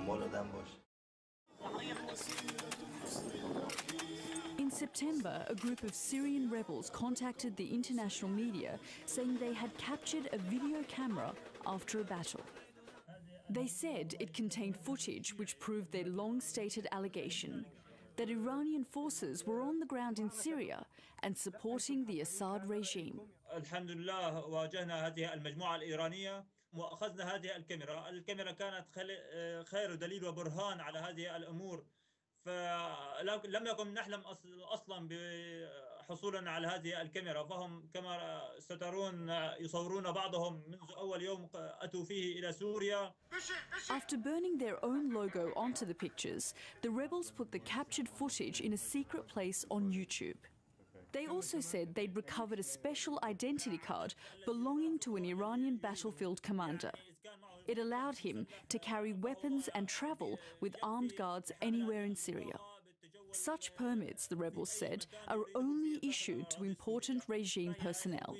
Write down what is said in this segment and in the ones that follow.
مال آدم باشه. In September, a group of Syrian rebels contacted the international media saying they had captured a video camera after a battle. They said it contained footage which proved their long-stated allegation that Iranian forces were on the ground in Syria and supporting the Assad regime. الحمد لله واجهنا هذه المجموعة الإيرانية وأخذنا هذه الكاميرا كانت خير دليل وبرهان على هذه الأمور فلم يكن نحلم أصلا بحصولنا على هذه الكاميرا فهم كما سترون يصورون بعضهم منذ أول يوم أتوا فيه إلى سوريا. After burning their own logo onto the pictures, the rebels put the captured footage in a secret place on YouTube. They also said they'd recovered a special identity card belonging to an Iranian battlefield commander. It allowed him to carry weapons and travel with armed guards anywhere in Syria. Such permits, the rebels said, are only issued to important regime personnel.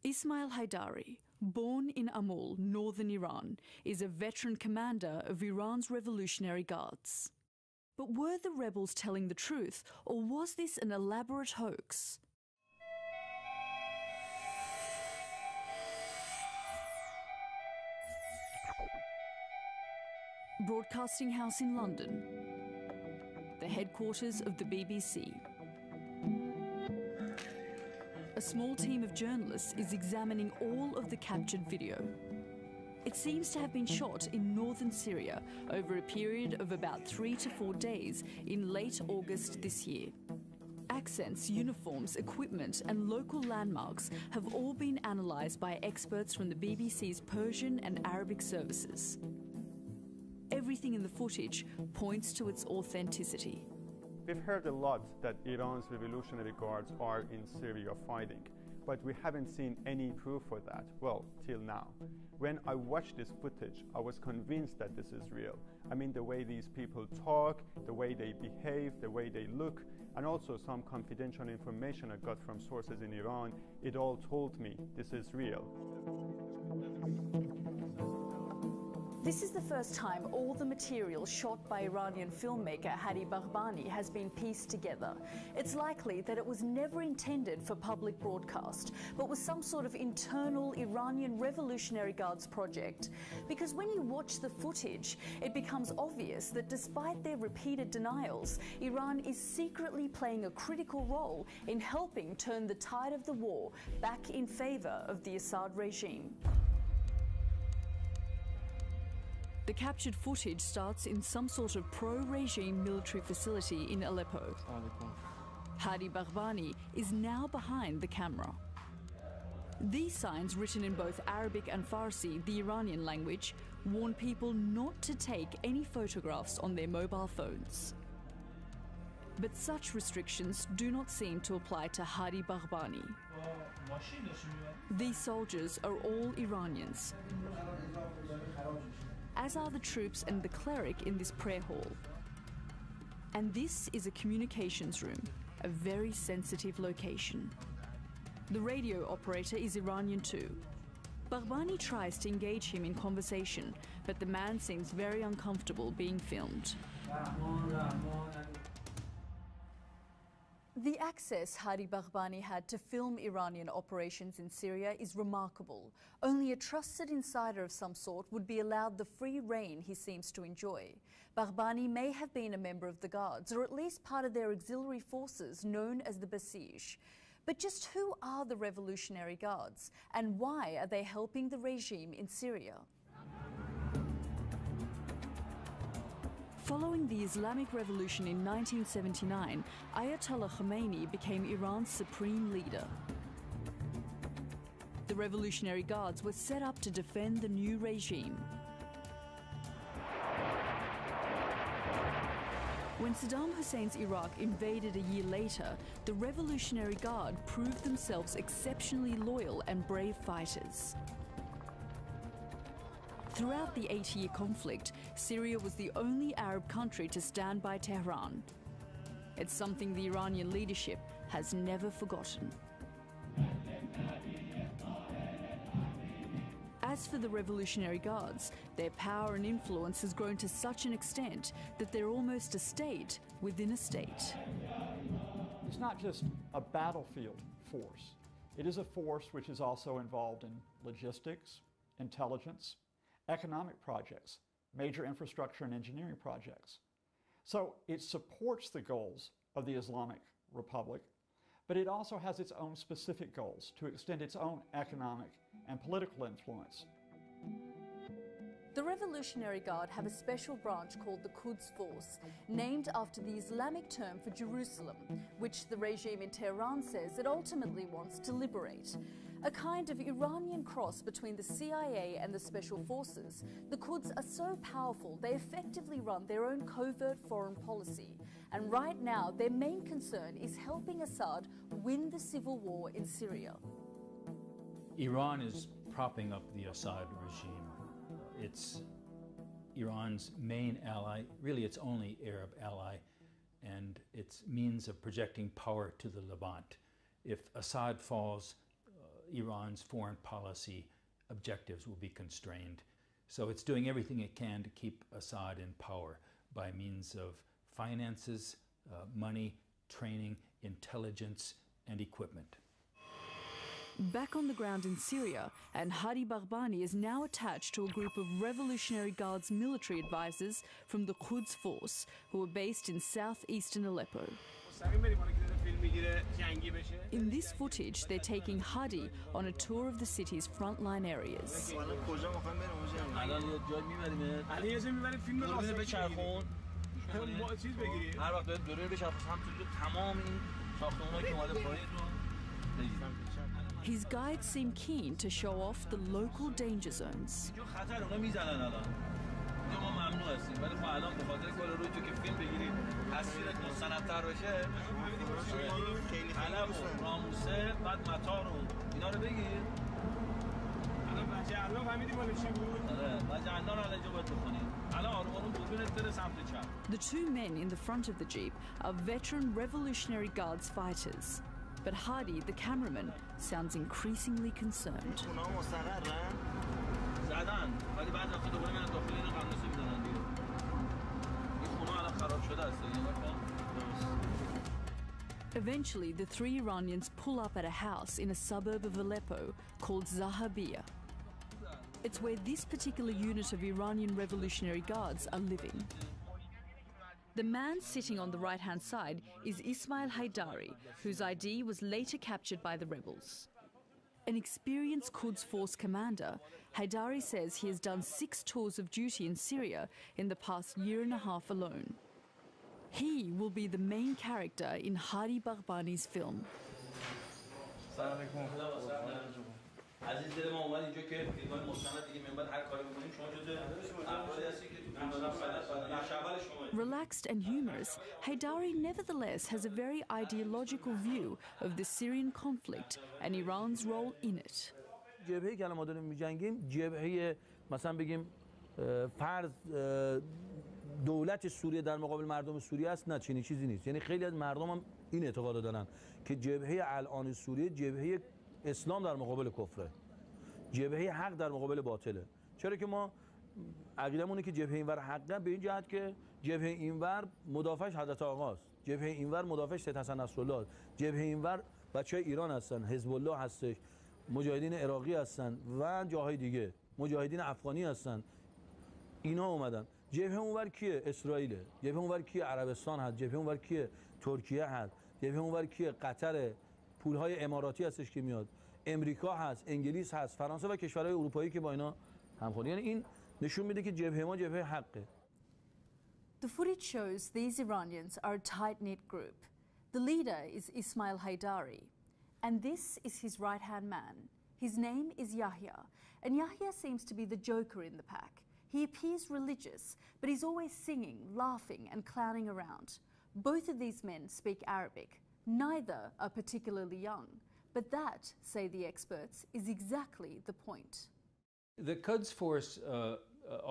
Ismail Haidari, born in Amul, northern Iran, is a veteran commander of Iran's Revolutionary Guards. But were the rebels telling the truth, or was this an elaborate hoax? Broadcasting House in London, the headquarters of the BBC. A small team of journalists is examining all of the captured video. It seems to have been shot in northern Syria over a period of about 3 to 4 days in late August this year. Accents, uniforms, equipment and local landmarks have all been analysed by experts from the BBC's Persian and Arabic services. Everything in the footage points to its authenticity. We've heard a lot that Iran's Revolutionary Guards are in Syria fighting, but we haven't seen any proof for that, well, till now. When I watched this footage, I was convinced that this is real. I mean, the way these people talk, the way they behave, the way they look, and also some confidential information I got from sources in Iran, it all told me this is real. This is the first time all the material shot by Iranian filmmaker Hadi Bahbani has been pieced together. It's likely that it was never intended for public broadcast, but was some sort of internal Iranian Revolutionary Guards project. Because when you watch the footage, it becomes obvious that despite their repeated denials, Iran is secretly playing a critical role in helping turn the tide of the war back in favor of the Assad regime. The captured footage starts in some sort of pro-regime military facility in Aleppo. Hadi Bahbani is now behind the camera. These signs, written in both Arabic and Farsi, the Iranian language, warn people not to take any photographs on their mobile phones. But such restrictions do not seem to apply to Hadi Bahbani. These soldiers are all Iranians, as are the troops and the cleric in this prayer hall. And this is a communications room, a very sensitive location. The radio operator is Iranian too. Bahbani tries to engage him in conversation, but the man seems very uncomfortable being filmed. The access Hadi Bahbani had to film Iranian operations in Syria is remarkable. Only a trusted insider of some sort would be allowed the free rein he seems to enjoy. Bahbani may have been a member of the Guards, or at least part of their auxiliary forces known as the Basij. But just who are the Revolutionary Guards, and why are they helping the regime in Syria? Following the Islamic Revolution in 1979, Ayatollah Khomeini became Iran's supreme leader. The Revolutionary Guards were set up to defend the new regime. When Saddam Hussein's Iraq invaded a year later, the Revolutionary Guard proved themselves exceptionally loyal and brave fighters. Throughout the 8-year conflict, Syria was the only Arab country to stand by Tehran. It's something the Iranian leadership has never forgotten. As for the Revolutionary Guards, their power and influence has grown to such an extent that they're almost a state within a state. It's not just a battlefield force. It is a force which is also involved in logistics, intelligence, economic projects, major infrastructure and engineering projects. So it supports the goals of the Islamic Republic, but it also has its own specific goals to extend its own economic and political influence. The Revolutionary Guard have a special branch called the Quds Force, named after the Islamic term for Jerusalem, which the regime in Tehran says it ultimately wants to liberate. A kind of Iranian cross between the CIA and the Special Forces, the Quds are so powerful they effectively run their own covert foreign policy. And right now, their main concern is helping Assad win the civil war in Syria. Iran is propping up the Assad regime. It's Iran's main ally, really its only Arab ally, and its means of projecting power to the Levant. If Assad falls, Iran's foreign policy objectives will be constrained. So it's doing everything it can to keep Assad in power by means of finances, money, training, intelligence, and equipment. Back on the ground in Syria, and Hadi Baghbani is now attached to a group of Revolutionary Guards military advisors from the Quds Force, who are based in southeastern Aleppo. In this footage, they're taking Hadi on a tour of the city's frontline areas. His guides seem keen to show off the local danger zones. The two men in the front of the Jeep are veteran Revolutionary Guards fighters. But Hadi, the cameraman, sounds increasingly concerned. Eventually, the three Iranians pull up at a house in a suburb of Aleppo called Zahabiya. It's where this particular unit of Iranian Revolutionary Guards are living. The man sitting on the right-hand side is Ismail Haidari, whose ID was later captured by the rebels. An experienced Quds Force commander, Haidari says he has done 6 tours of duty in Syria in the past year and a half alone. He will be the main character in Hadi Baghbani's film. Relaxed and humorous, Haidari nevertheless has a very ideological view of the Syrian conflict and Iran's role in it. جبهه که ما داریم می‌جنگیم جبهه مثلا بگیم فرض دولت سوریه در مقابل مردم سوریه است، نه چنین چیزی نیست. یعنی خیلی از مردم هم این اعتقاد دارن که جبهه الان سوریه جبهه اسلام در مقابل کفره، جبهه حق در مقابل باطله. چرا که ما عقیدمونه که جبهه اینور حقه به این جهت که جبهه اینور مدافعش حضرت آقاست، جبهه اینور مدافعش سید حسن نصرالله، جبهه اینور بچهای ایران هستن، حزب الله هستش، مجاهدین عراقی هستن و جاهای دیگه، مجاهدین افغانی هستن. اینا اومدن. جبهه اونور کیه؟ اسرائیل. جبهه اونور کیه؟ عربستان هست. جبهه اونور کیه؟ ترکیه هست. جبهه اونور کیه؟ قطر، پولهای اماراتی هستش که میاد. امریکا هست، انگلیس هست، فرانسه و کشورهای اروپایی که با اینا همخوانی. یعنی این نشون میده که جبهه ما جبهه حقه. The footage shows these Iranians are a tight-knit group. The leader is Ismail Haidari, and this is his right-hand man. His name is Yahya, and Yahya seems to be the joker in the pack. He appears religious, but he's always singing, laughing, and clowning around. Both of these men speak Arabic. Neither are particularly young, but that, say the experts, is exactly the point. The Quds Force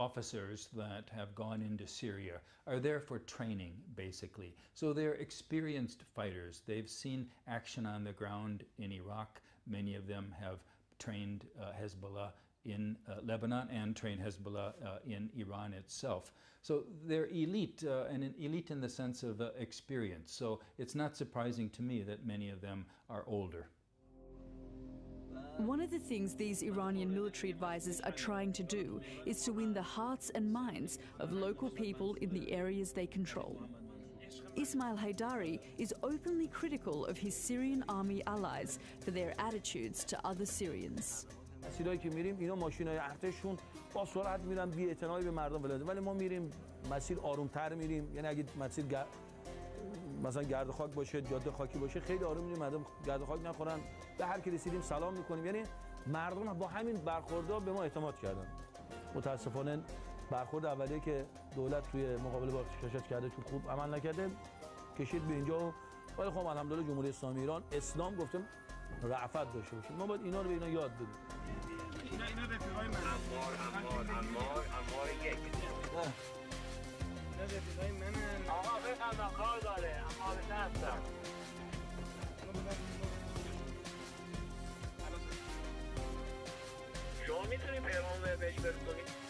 officers that have gone into Syria are there for training, basically. So they're experienced fighters. They've seen action on the ground in Iraq. Many of them have trained Hezbollah in Lebanon and train Hezbollah in Iran itself. So they're elite, and an elite in the sense of experience. So it's not surprising to me that many of them are older. One of the things these Iranian military advisors are trying to do is to win the hearts and minds of local people in the areas they control. Ismail Haidari is openly critical of his Syrian army allies for their attitudes to other Syrians. مسیرایی که میریم اینا ماشینای ارتششون با سرعت میرن بی‌اعتنایی به مردم ولایت، ولی ما میریم مسیر آرومتر میریم. یعنی اگه مسیر مثلا گرد خاک باشه، جاده خاکی باشه، خیلی آروم میریم، مردم گرد خاک نخورن، به هر کی رسیدیم سلام میکنیم. یعنی مردم با همین برخوردها به ما اعتماد کردن. متاسفانه برخورد اولیه که دولت توی مقابله با ارتشاش کرده تو خوب عمل نکرده، کشید به اینجا. ولی خب الحمدلله جمهوری اسلامی ایران اسلام گفتم رأفت داشته باشیم. ما باید اینا رو به اینا یاد بدیم. اینا رفیقای من. انوار یک. اینا رفیقای منن. آقا بفهمم کار داره، اما بهش هستم. شما میتونید پیغام بهش برسونید؟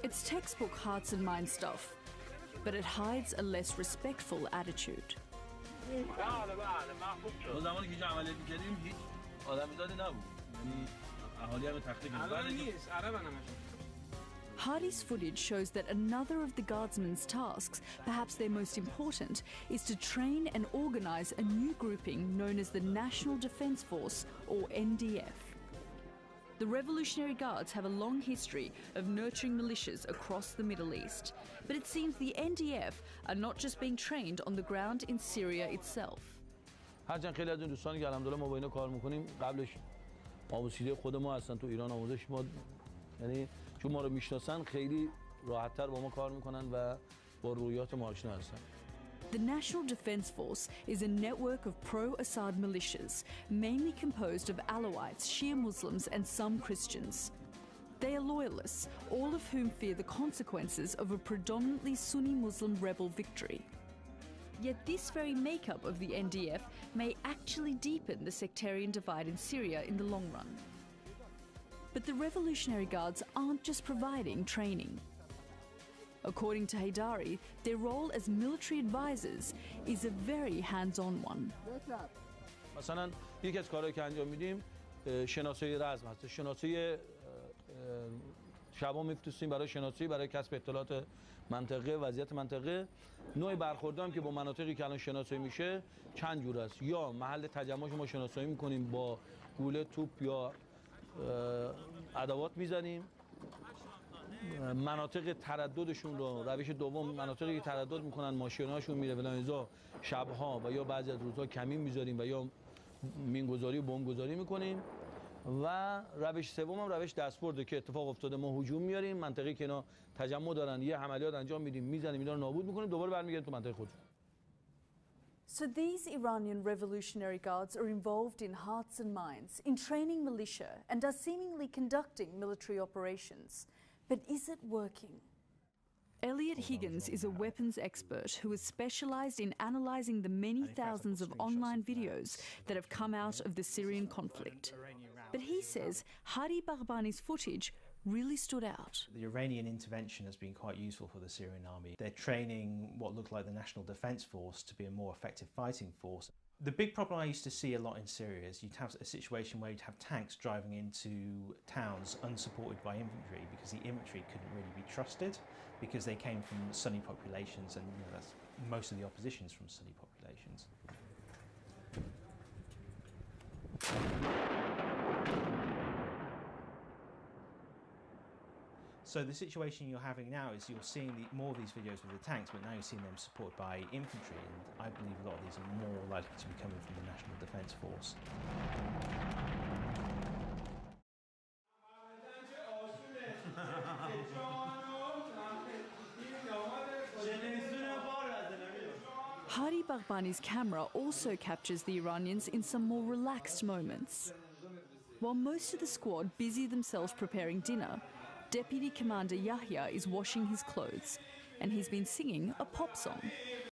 It's textbook hearts and minds stuff, but it hides a less respectful attitude. زمانی که اینجا عملیات می‌کردیم هیچ آدمیزادی نبود. یعنی اهالی هم تخته گرفتن. Hadi's footage shows that another of the guardsmen's tasks, perhaps their most important, is to train and organize a new grouping known as the National Defense Force, or NDF. The Revolutionary Guards have a long history of nurturing militias across the Middle East, but it seems the NDF are not just being trained on the ground in Syria itself. هرچند خیلی از این دوستانی که الحمدلله ما با اینا کار میکنیم قبلش آموزشیده خود ما هستن تو ایران، آموزش ما، یعنی چون ما رو میشناسن خیلی راحت‌تر با ما کار میکنن و با رویات ما آشنا هستن. The National Defense Force is a network of pro-Assad militias, mainly composed of Alawites, Shia Muslims and some Christians. They are loyalists, all of whom fear the consequences of a predominantly Sunni Muslim rebel victory. Yet this very makeup of the NDF may actually deepen the sectarian divide in Syria in the long run. But the Revolutionary Guards aren't just providing training. According to Haidari, their role as military advisors is a very hands-on one. مثلا یکی از کارهایی که انجام میدیم شناسایی رزم هست. شناسایی شبا میفرستیم برای شناسایی، برای کسب اطلاعات منطقه، وضعیت منطقه. نوع برخوردام که با مناطقی که الان شناسایی میشه چند جور است. یا محل تجمعش ما شناسایی میکنیم، با گوله، توپ یا ادوات میزنیم. مناطق ترددشون رو، روش دوم مناطقی که تردد میکنن ماشیناشون میره ولایزا شبها و یا بعضی از روزها کمین میذاریم و یا مینگذاری و بمبگذاری میکنیم. و روش سوم هم روش دستبرده که اتفاق افتاده ما هجوم میاریم، منطقه‌ای که اینا تجمع دارن یه عملیات انجام میدیم، میزنیم، اینا رو نابود میکنیم، دوباره برمیگردیم تو منطقه خودشون. So these Iranian Revolutionary Guards are involved in hearts and minds, in training militia, and are seemingly conducting military operations. But is it working? Elliot Higgins is a weapons expert who has specialized in analyzing the many thousands of online videos that have come out of the Syrian conflict. But he says Hadi Baghbani's footage really stood out. The Iranian intervention has been quite useful for the Syrian army. They're training what looked like the National Defense Force to be a more effective fighting force. The big problem I used to see a lot in Syria is you'd have a situation where you'd have tanks driving into towns unsupported by infantry because the infantry couldn't really be trusted because they came from Sunni populations, and that's most of the opposition's from Sunni populations. So the situation you're having now is you're seeing more of these videos with the tanks, but now you're seeing them supported by infantry, and I believe a lot of these are more likely to be coming from the National Defense Force. Hadi Baghbani's camera also captures the Iranians in some more relaxed moments. While most of the squad busy themselves preparing dinner, Deputy Commander Yahya is washing his clothes, and he's been singing a pop song.